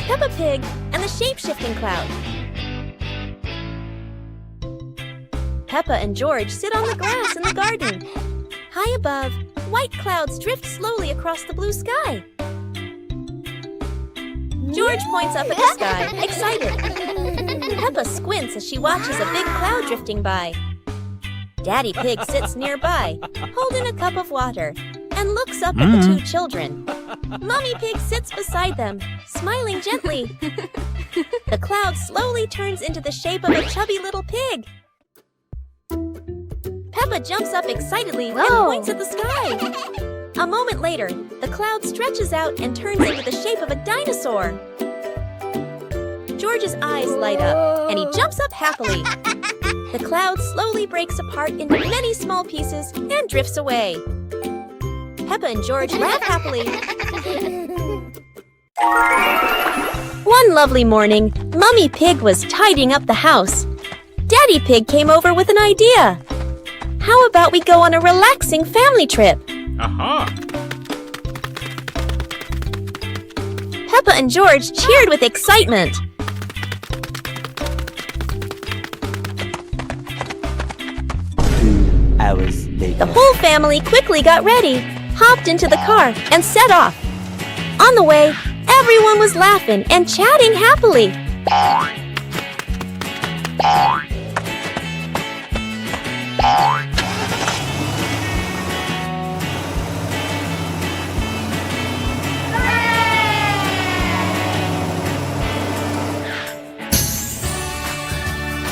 Peppa Pig and the shape-shifting cloud. Peppa and George sit on the grass in the garden. High above, white clouds drift slowly across the blue sky. George points up at the sky, excited. Peppa squints as she watches a big cloud drifting by. Daddy Pig sits nearby, holding a cup of water, and looks up at the two children. Mommy Pig sits beside them, smiling gently. The cloud slowly turns into the shape of a chubby little pig. Peppa jumps up excitedly and points at the sky. A moment later, the cloud stretches out and turns into the shape of a dinosaur. George's eyes light up, and he jumps up happily. The cloud slowly breaks apart into many small pieces and drifts away. Peppa and George laugh happily. One lovely morning, Mummy Pig was tidying up the house. Daddy Pig came over with an idea. How about we go on a relaxing family trip? Aha! Peppa and George cheered with excitement. Hours later. The whole family quickly got ready, hopped into the car, and set off. On the way, everyone was laughing and chatting happily.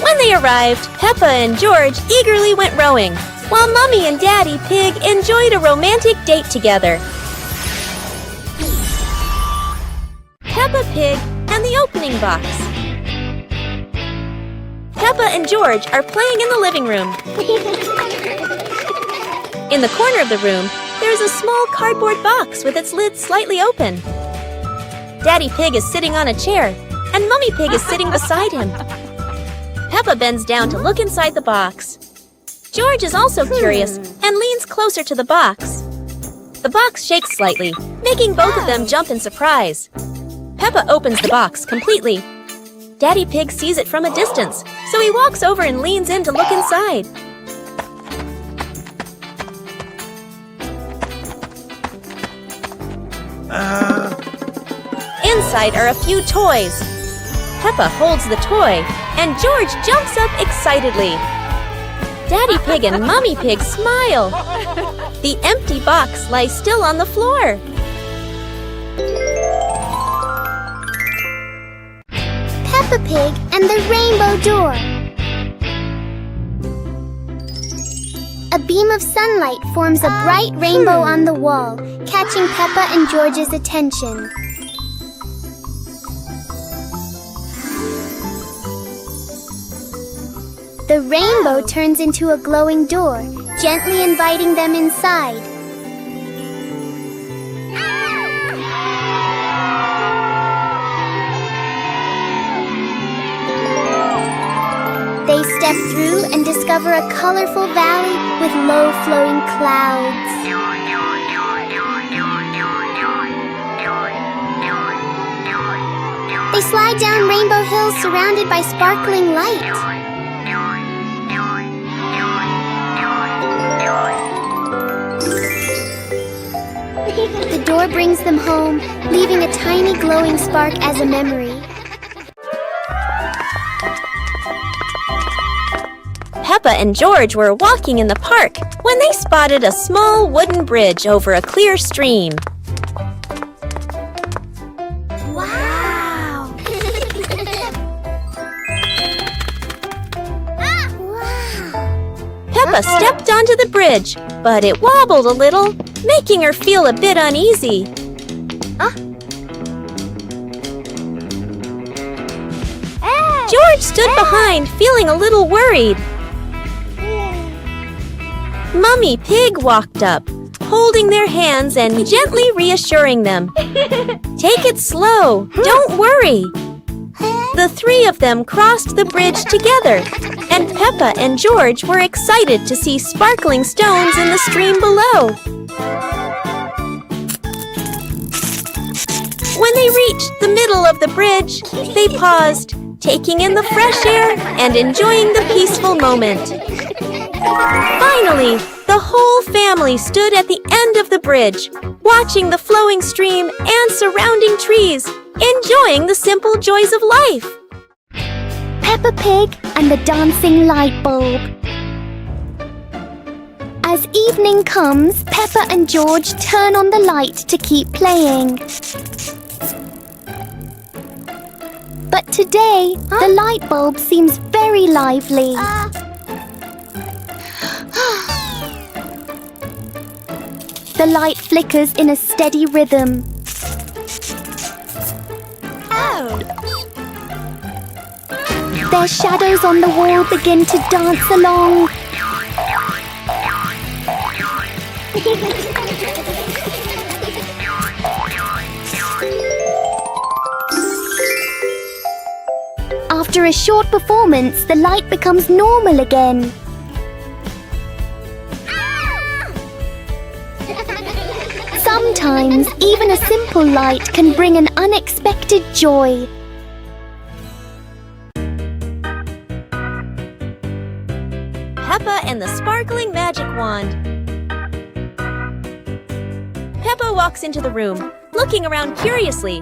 When they arrived, Peppa and George eagerly went rowing, while Mummy and Daddy Pig enjoyed a romantic date together. Peppa Pig and the opening box. Peppa and George are playing in the living room. In the corner of the room, there's a small cardboard box with its lid slightly open. Daddy Pig is sitting on a chair, and Mummy Pig is sitting beside him. Peppa bends down to look inside the box. George is also curious and leans closer to the box. The box shakes slightly, making both of them jump in surprise. Peppa opens the box completely. Daddy Pig sees it from a distance, so he walks over and leans in to look inside. Inside are a few toys. Peppa holds the toy, and George jumps up excitedly. Daddy Pig and Mummy Pig smile. The empty box lies still on the floor. Peppa Pig and the Rainbow Door. A beam of sunlight forms a bright rainbow on the wall, catching Peppa and George's attention. The rainbow turns into a glowing door, gently inviting them inside. They step through and discover a colorful valley with low-flowing clouds. They slide down Rainbow Hills surrounded by sparkling light. The door brings them home, leaving a tiny glowing spark as a memory. Peppa and George were walking in the park when they spotted a small wooden bridge over a clear stream. Wow! Peppa stepped onto the bridge, but it wobbled a little, making her feel a bit uneasy. George stood behind, feeling a little worried. Mummy Pig walked up, holding their hands and gently reassuring them. Take it slow, don't worry. The three of them crossed the bridge together, and Peppa and George were excited to see sparkling stones in the stream below. When they reached reached the middle of the bridge, they paused, taking in the fresh air and enjoying the peaceful moment. Finally, the whole family stood at the end of the bridge, watching the flowing stream and surrounding trees, enjoying the simple joys of life. Peppa Pig and the dancing light bulb. As evening comes, Peppa and George turn on the light to keep playing. But today, the light bulb seems very lively. The light flickers in a steady rhythm. Their shadows on the wall begin to dance along. After a short performance, the light becomes normal again. Sometimes, even a simple light can bring an unexpected joy. Peppa and the sparkling magic wand. Peppa walks into the room, looking around curiously.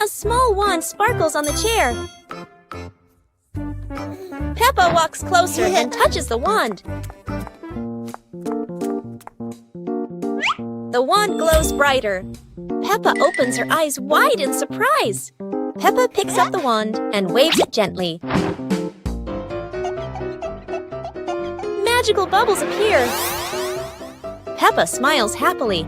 A small wand sparkles on the chair. Peppa walks closer and touches the wand. The wand glows brighter. Peppa opens her eyes wide in surprise. Peppa picks up the wand and waves it gently. Magical bubbles appear. Peppa smiles happily.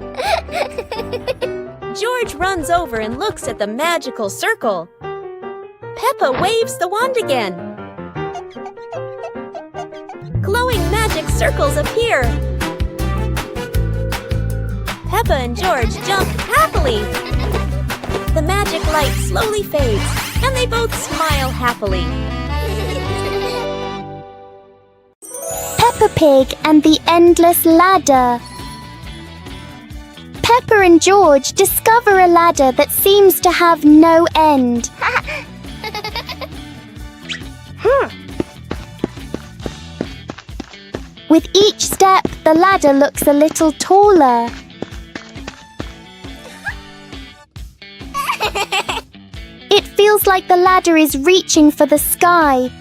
George runs over and looks at the magical circle. Peppa waves the wand again. Glowing magic circles appear. Peppa and George jump happily. The magic light slowly fades, and they both smile happily. Peppa Pig and the Endless Ladder. Peppa and George discover a ladder that seems to have no end. With each step, the ladder looks a little taller. It feels like the ladder is reaching for the sky.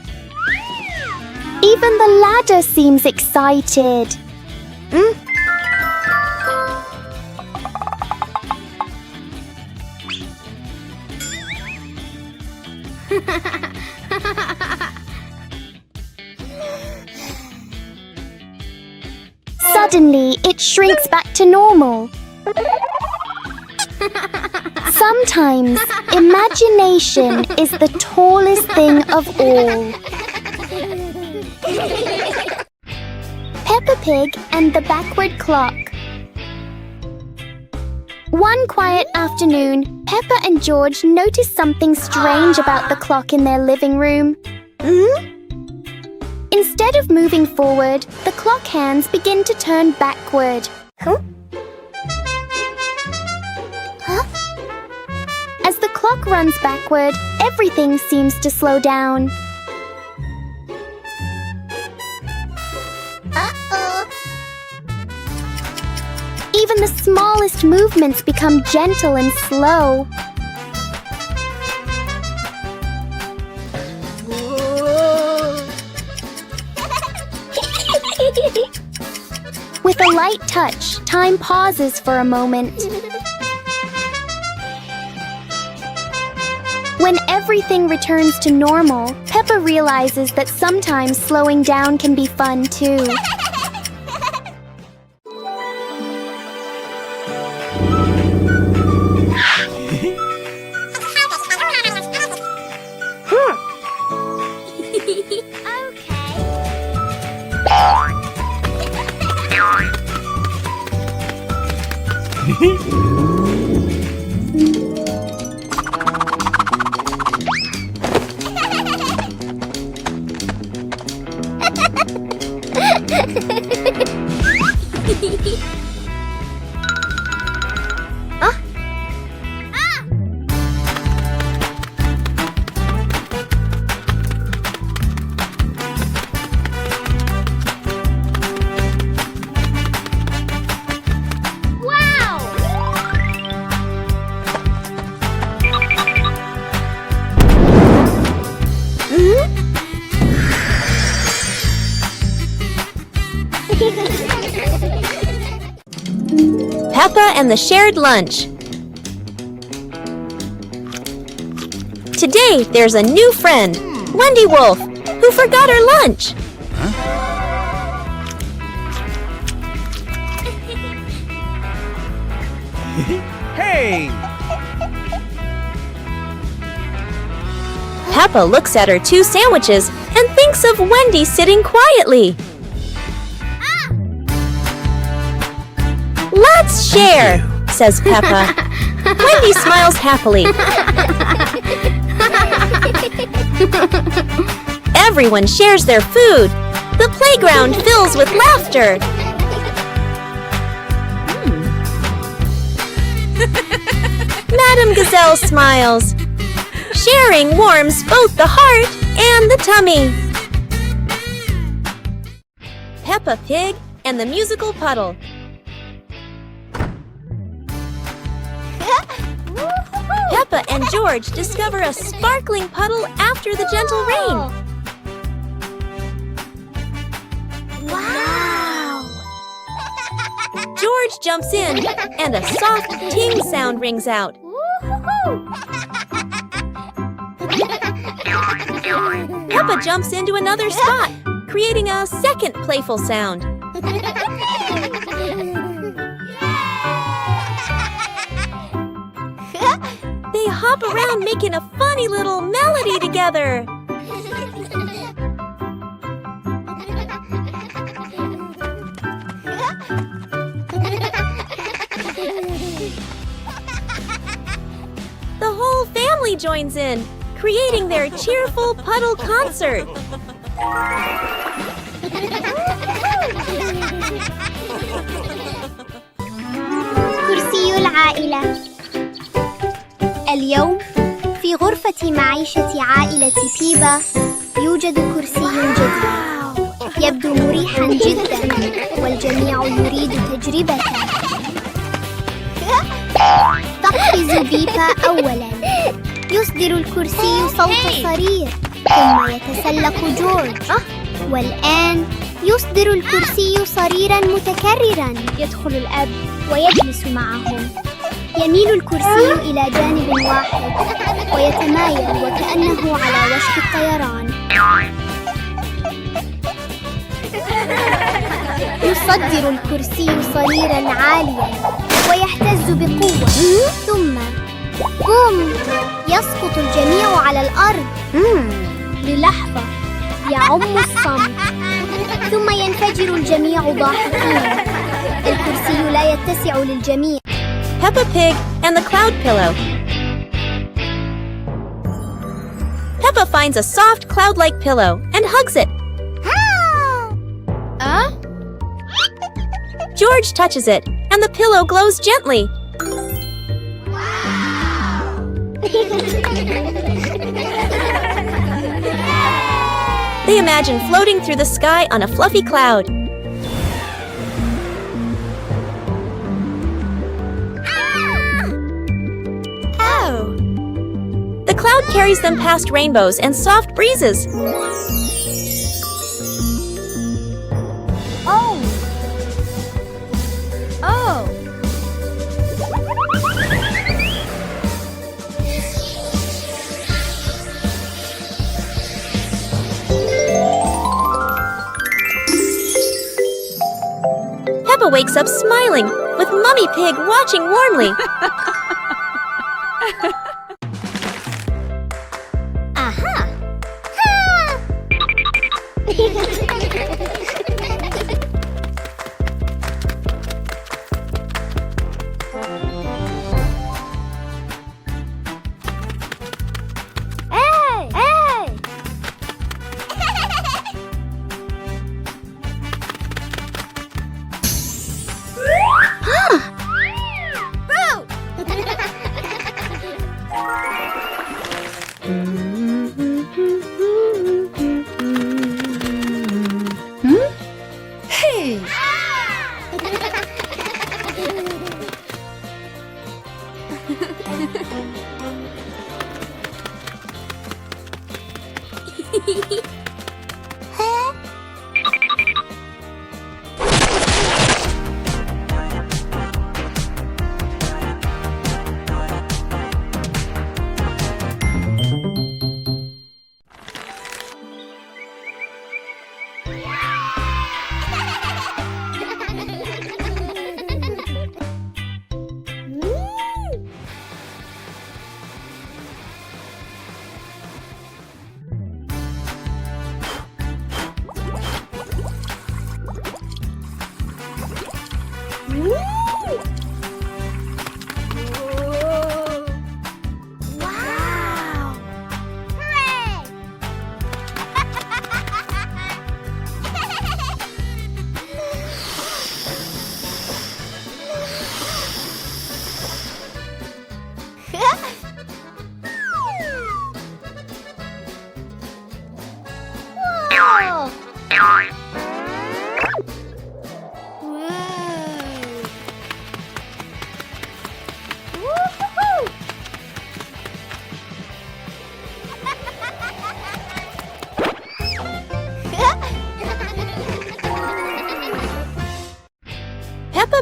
Even the ladder seems excited. Suddenly, it shrinks back to normal. Sometimes, imagination is the tallest thing of all. Peppa Pig and the Backward Clock. One quiet afternoon, Peppa and George noticed something strange about the clock in their living room. Instead of moving forward, the clock hands begin to turn backward. As the clock runs backward, everything seems to slow down. Even the smallest movements become gentle and slow. With a light touch, time pauses for a moment. When everything returns to normal, Peppa realizes that sometimes slowing down can be fun too. and the shared lunch. Today, there's a new friend, Wendy Wolf, who forgot her lunch. Hey! Peppa looks at her 2 sandwiches and thinks of Wendy sitting quietly. Let's share, says Peppa. Wendy smiles happily. Everyone shares their food. The playground fills with laughter. Madame Gazelle smiles. Sharing warms both the heart and the tummy. Peppa Pig and the musical puddle. Peppa and George discover a sparkling puddle after the gentle rain. Wow! George jumps in, and a soft ting sound rings out. Peppa jumps into another spot, creating a second playful sound. They hop around making a funny little melody together. The whole family joins in, creating their cheerful puddle concert. كرسي العائلة. اليوم في غرفة معيشة عائلة بيبا يوجد كرسي جديد. يبدو مريحا جدا والجميع يريد تجربته. تقفز بيبا أولا. يصدر الكرسي صوت صرير ثم يتسلق جورج. والآن يصدر الكرسي صريرا متكررا. يدخل الأب ويجلس معهم. يميل الكرسي إلى جانب واحد ويتمايل وكأنه على وشك الطيران. يصدر الكرسي صريرا عاليا ويهتز بقوة. ثم بوم! يسقط الجميع على الأرض. للحظة يعم الصمت ثم ينفجر الجميع ضاحكين. الكرسي لا يتسع للجميع. Peppa Pig and the Cloud Pillow. Peppa finds a soft cloud-like pillow and hugs it. George touches it, and the pillow glows gently. They imagine floating through the sky on a fluffy cloud. The cloud carries them past rainbows and soft breezes. Peppa wakes up smiling, with Mummy Pig watching warmly.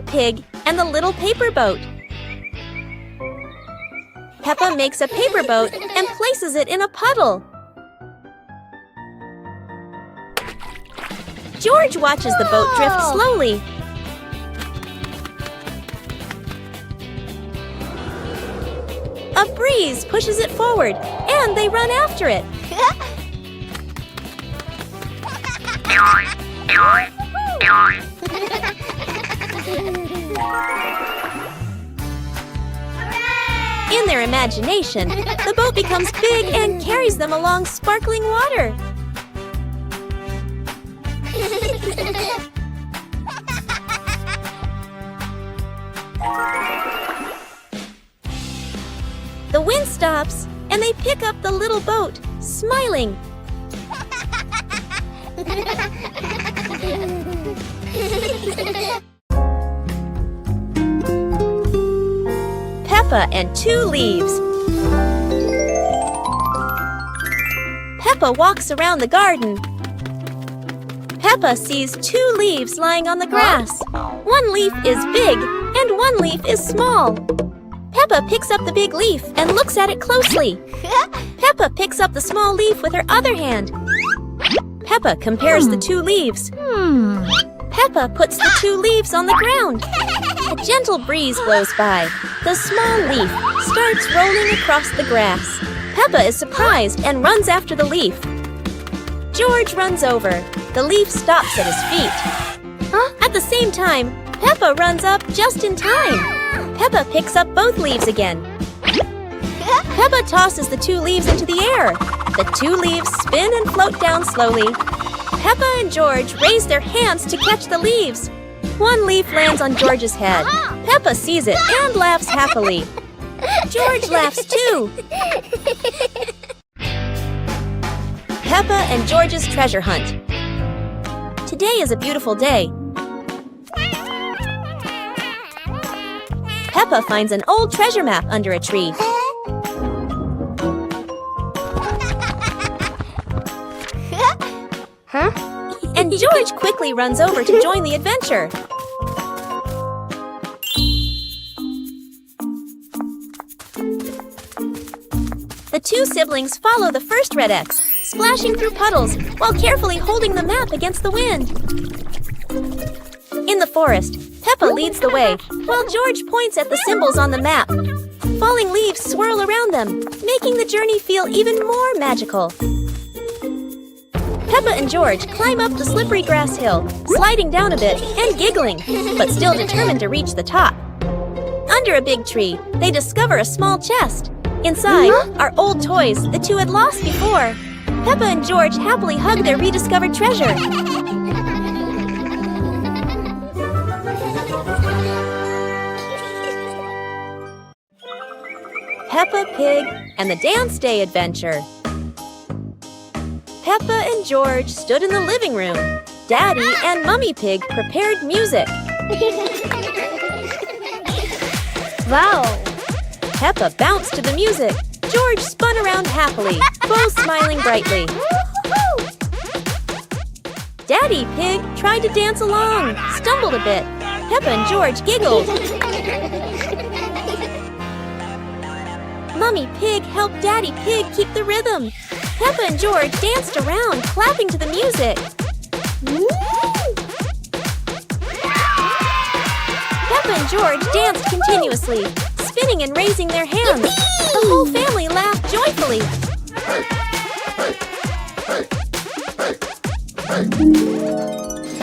Pig and the little paper boat. Peppa makes a paper boat and places it in a puddle. George watches the boat drift slowly. A breeze pushes it forward, and they run after it. In their imagination, the boat becomes big and carries them along sparkling water. The wind stops, and they pick up the little boat, smiling. Peppa and 2 leaves. Peppa walks around the garden. Peppa sees 2 leaves lying on the grass. One leaf is big and one leaf is small. Peppa picks up the big leaf and looks at it closely. Peppa picks up the small leaf with her other hand. Peppa compares the 2 leaves. Peppa puts the 2 leaves on the ground. A gentle breeze blows by. The small leaf starts rolling across the grass. Peppa is surprised and runs after the leaf. George runs over. The leaf stops at his feet. At the same time, Peppa runs up just in time. Peppa picks up both leaves again. Peppa tosses the 2 leaves into the air. The 2 leaves spin and float down slowly. Peppa and George raise their hands to catch the leaves. One leaf lands on George's head. Peppa sees it and laughs happily. George laughs too. Peppa and George's treasure hunt. Today is a beautiful day. Peppa finds an old treasure map under a tree. And George quickly runs over to join the adventure. The 2 siblings follow the first red X, splashing through puddles while carefully holding the map against the wind. In the forest, Peppa leads the way, while George points at the symbols on the map. Falling leaves swirl around them, making the journey feel even more magical. Peppa and George climb up the slippery grass hill, sliding down a bit and giggling, but still determined to reach the top. Under a big tree, they discover a small chest. Inside are old toys the 2 had lost before. Peppa and George happily hug their rediscovered treasure. Peppa Pig and the Dance Day Adventure. Peppa and George stood in the living room. Daddy and Mummy Pig prepared music. Wow! Peppa bounced to the music. George spun around happily, both smiling brightly. Daddy Pig tried to dance along, stumbled a bit. Peppa and George giggled. Mummy Pig helped Daddy Pig keep the rhythm. Peppa and George danced around, clapping to the music. Peppa and George danced continuously, spinning and raising their hands. The whole family laughed joyfully.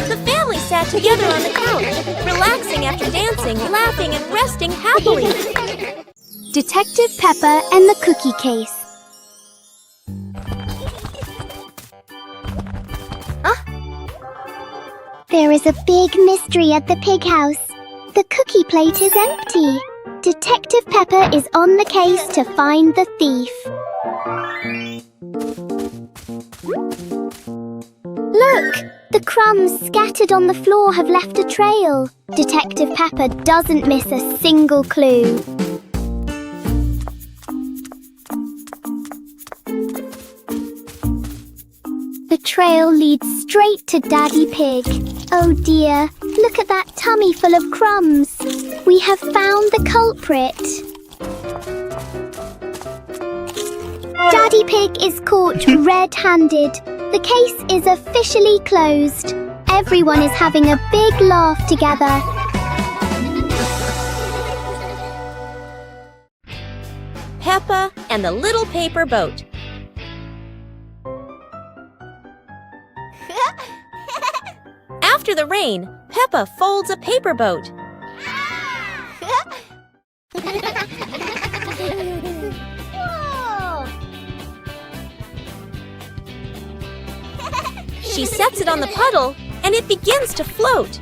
The family sat together on the couch, relaxing after dancing, laughing and resting happily. Detective Peppa and the Cookie Case. There is a big mystery at the pig house. The cookie plate is empty. Detective Peppa is on the case to find the thief. Look! The crumbs scattered on the floor have left a trail. Detective Peppa doesn't miss a single clue. The trail leads straight to Daddy Pig. Oh dear, Look at that tummy full of crumbs. We have found the culprit. Daddy Pig is caught red-handed. The case is officially closed. Everyone is having a big laugh together. Peppa and the Little Paper Boat. After the rain, Peppa folds a paper boat. She sets it on the puddle, and it begins to float.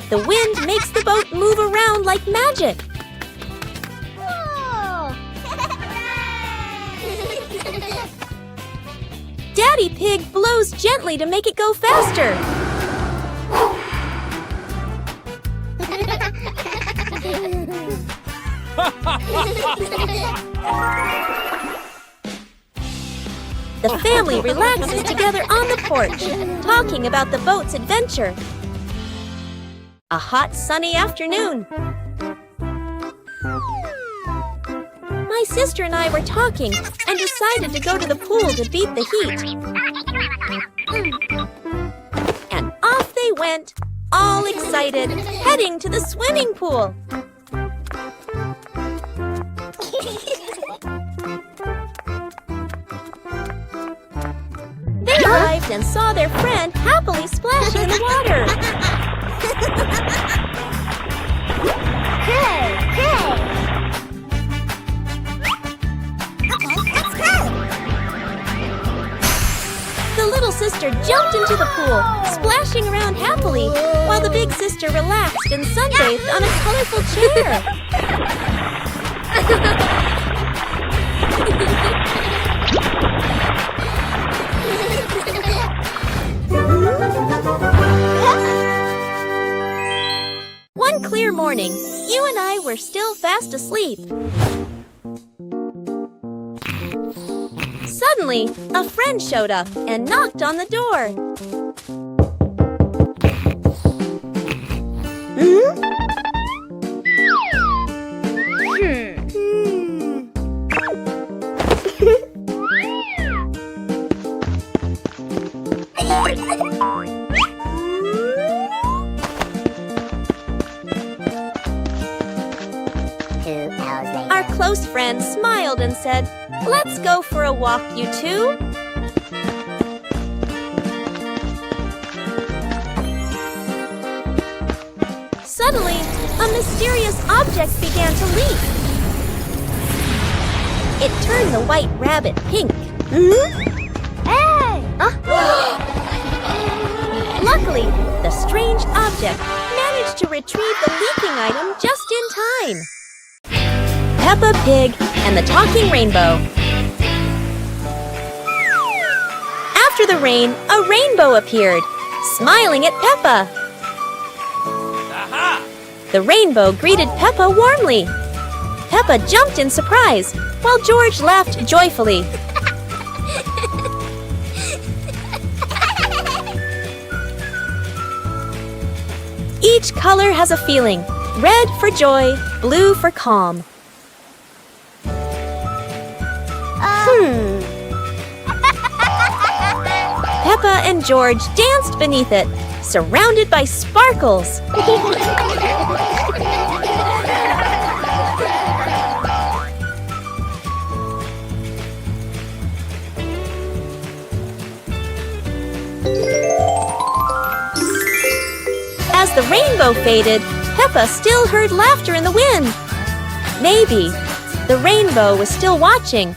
The wind makes the boat move around like magic. Daddy Pig blows gently to make it go faster. The family relaxes together on the porch, talking about the boat's adventure. A hot, sunny afternoon. My sister and I were talking and decided to go to the pool to beat the heat. And off they went, all excited, heading to the swimming pool. They arrived and saw their friend happily splashing in the water. Hey, hey! The little sister jumped into the pool, splashing around happily, while the big sister relaxed and sunbathed on a colorful chair. One clear morning, you and I were still fast asleep. Suddenly, a friend showed up and knocked on the door. Our close friend smiled and said, "Let's go for a walk, you two." Suddenly, a mysterious object began to leak. It turned the white rabbit pink. Hey! Luckily, the strange object managed to retrieve the leaking item just in time. Peppa Pig and the Talking Rainbow. After the rain, a rainbow appeared, smiling at Peppa. Aha! The rainbow greeted Peppa warmly. Peppa jumped in surprise, while George laughed joyfully. Each color has a feeling. Red for joy, blue for calm. Peppa and George danced beneath it, surrounded by sparkles. As the rainbow faded, Peppa still heard laughter in the wind. Maybe the rainbow was still watching.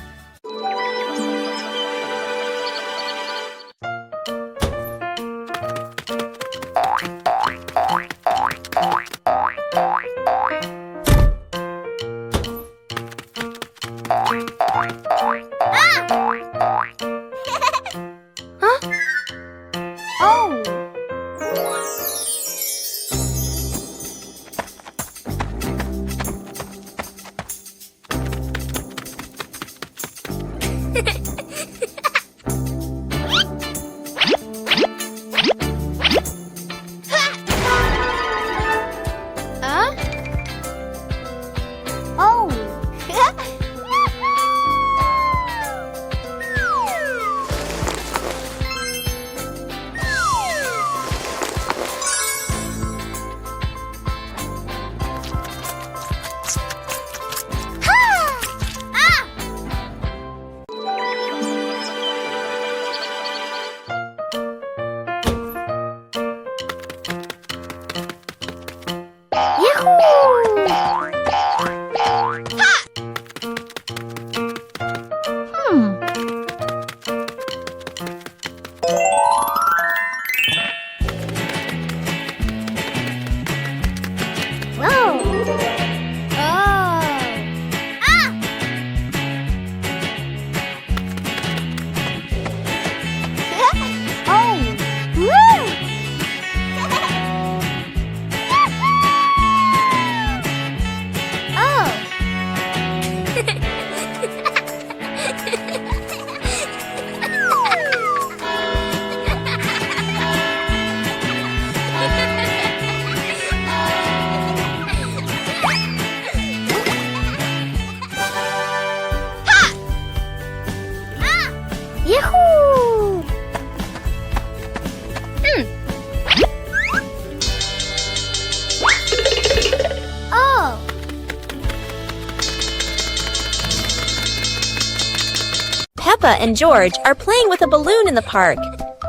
Peppa and George are playing with a balloon in the park.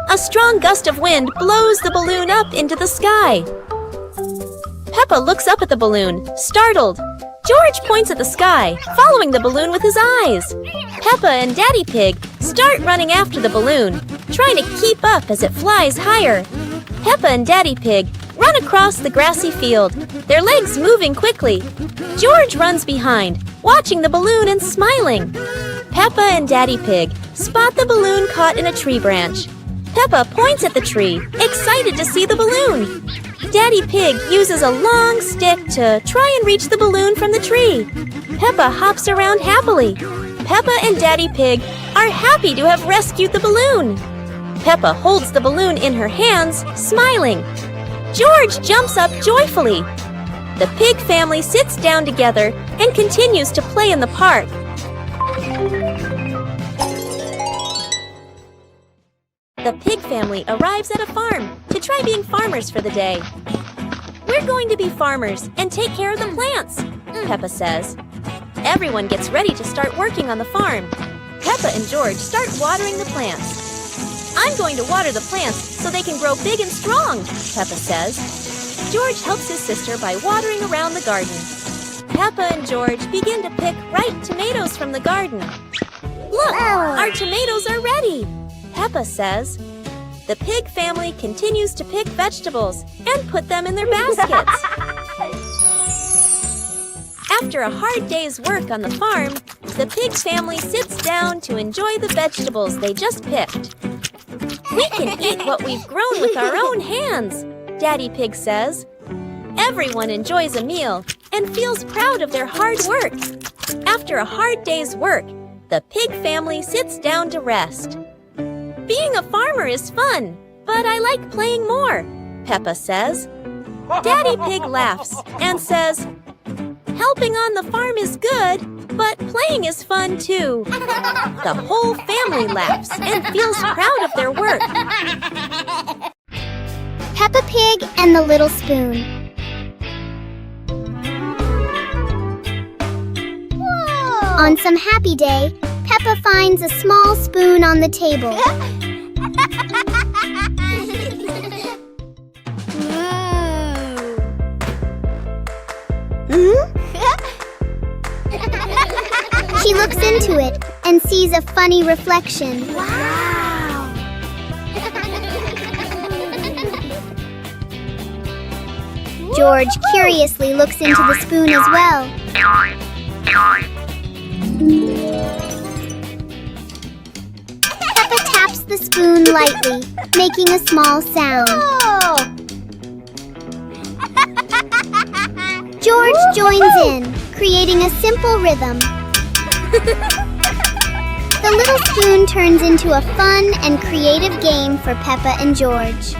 A strong gust of wind blows the balloon up into the sky. Peppa looks up at the balloon, startled. George points at the sky, following the balloon with his eyes. Peppa and Daddy Pig start running after the balloon, trying to keep up as it flies higher. Peppa and Daddy Pig run across the grassy field, their legs moving quickly. George runs behind, watching the balloon and smiling. Peppa and Daddy Pig spot the balloon caught in a tree branch. Peppa points at the tree, excited to see the balloon. Daddy Pig uses a long stick to try and reach the balloon from the tree. Peppa hops around happily. Peppa and Daddy Pig are happy to have rescued the balloon. Peppa holds the balloon in her hands, smiling. George jumps up joyfully. The pig family sits down together and continues to play in the park. The pig family arrives at a farm to try being farmers for the day. We're going to be farmers and take care of the plants, Peppa says. Everyone gets ready to start working on the farm. Peppa and George start watering the plants. I'm going to water the plants so they can grow big and strong, Peppa says. George helps his sister by watering around the garden. Peppa and George begin to pick ripe tomatoes from the garden. Look, our tomatoes are ready, Peppa says. The pig family continues to pick vegetables and put them in their baskets. After a hard day's work on the farm, the pig family sits down to enjoy the vegetables they just picked. We can eat what we've grown with our own hands, Daddy Pig says. Everyone enjoys a meal and feels proud of their hard work. After a hard day's work, the pig family sits down to rest. Being a farmer is fun, but I like playing more, Peppa says. Daddy Pig laughs and says, helping on the farm is good, but playing is fun too. The whole family laughs and feels proud of their work. Peppa Pig and the Little Spoon. Whoa. On some happy day, Peppa finds a small spoon on the table. She looks into it and sees a funny reflection. Wow! George curiously looks into the spoon as well. Peppa taps the spoon lightly, making a small sound. George joins in, creating a simple rhythm. The little spoon turns into a fun and creative game for Peppa and George.